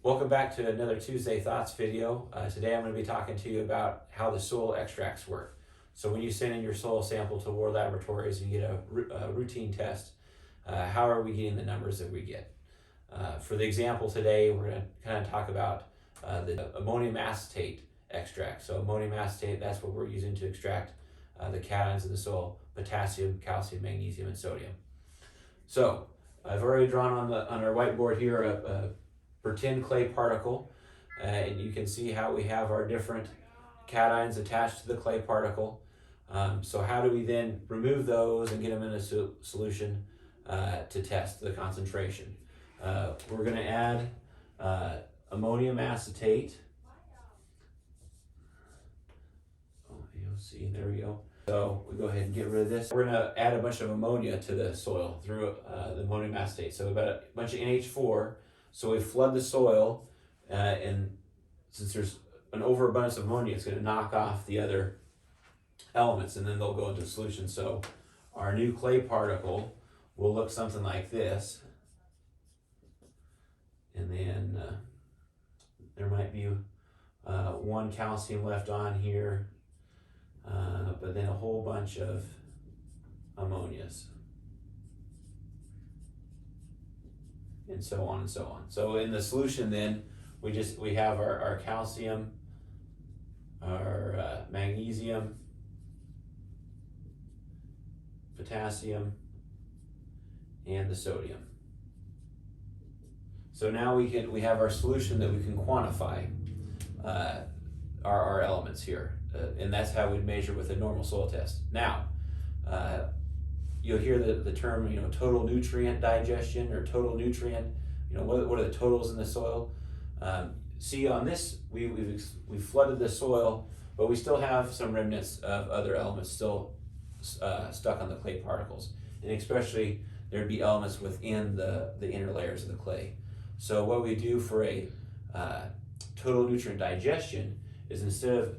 Welcome back to another Tuesday Thoughts video. Today I'm going to be talking to you about how the soil extracts work. So when you send in your soil sample to World Laboratories and you get a routine test, how are we getting the numbers that we get? For the example today, we're going to kind of talk about the ammonium acetate extract. So ammonium acetate, that's what we're using to extract the cations in the soil: potassium, calcium, magnesium, and sodium. So I've already drawn on our whiteboard here a pretend clay particle, and you can see how we have our different cations attached to the clay particle. So how do we then remove those and get them in a solution to test the concentration? We're going to add ammonium acetate. Oh, you'll see, there we go. So we go ahead and get rid of this. We're going to add a bunch of ammonia to the soil through the ammonium acetate. So we've got a bunch of NH4. So we flood the soil, and since there's an overabundance of ammonia, it's going to knock off the other elements, and then they'll go into solution. So our new clay particle will look something like this. And then there might be one calcium left on here, but then a whole bunch of ammonias. And so on and so on. So in the solution then, we have our calcium, our magnesium, potassium, and the sodium. So now we have our solution that we can quantify our elements here, and that's how we'd measure with a normal soil test. Now, you'll hear the term, total nutrient digestion or total nutrient. What are the totals in the soil? See on this, we've flooded the soil, but we still have some remnants of other elements still stuck on the clay particles, and especially there'd be elements within the inner layers of the clay. So what we do for a total nutrient digestion is, instead of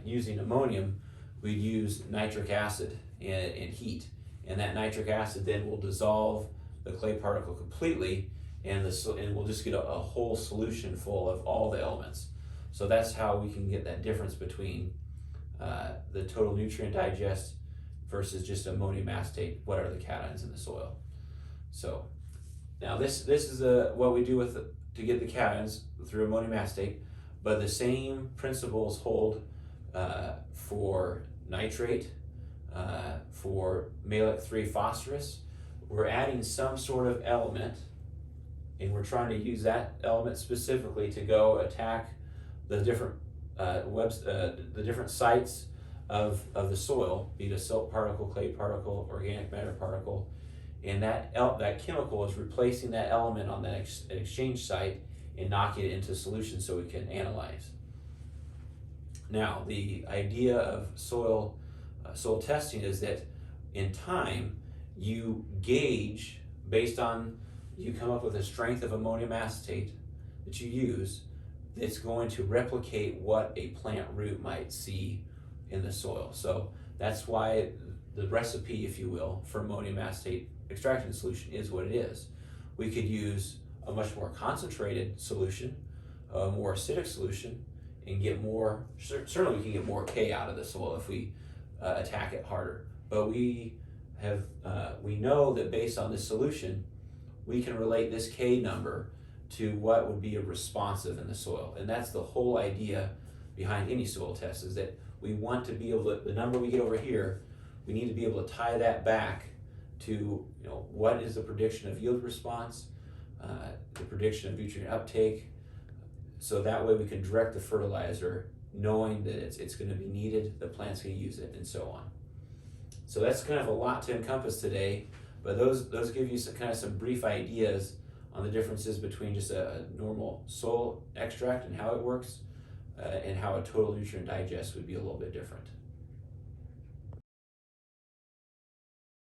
using ammonium, we'd use nitric acid and heat. And that nitric acid then will dissolve the clay particle completely, and we'll just get a whole solution full of all the elements. So that's how we can get that difference between the total nutrient digest versus just ammonium acetate. What are the cations in the soil? So now this is what we do to get the cations through ammonium acetate, but the same principles hold for nitrate. For malic 3 phosphorus, we're adding some sort of element, and we're trying to use that element specifically to go attack the different the different sites of the soil, be it a silt particle, clay particle, organic matter particle, and that chemical is replacing that element on that exchange site and knocking it into solution so we can analyze. Now, the idea of soil testing is that in time you gauge, based on, you come up with a strength of ammonium acetate that you use that's going to replicate what a plant root might see in the soil. So that's why the recipe, if you will, for ammonium acetate extraction solution is what it is. We could use a much more concentrated solution, a more acidic solution, and get more, certainly we can get more K out of the soil if we attack it harder. But we know that based on this solution, we can relate this K number to what would be a responsive in the soil. And that's the whole idea behind any soil test, is that we want to be able to, the number we get over here, we need to be able to tie that back to what is the prediction of yield response, the prediction of nutrient uptake, so that way we can direct the fertilizer knowing that it's going to be needed, the plant's going to use it, and so on. So that's kind of a lot to encompass today, but those give you some brief ideas on the differences between just a normal soil extract and how it works, and how a total nutrient digest would be a little bit different.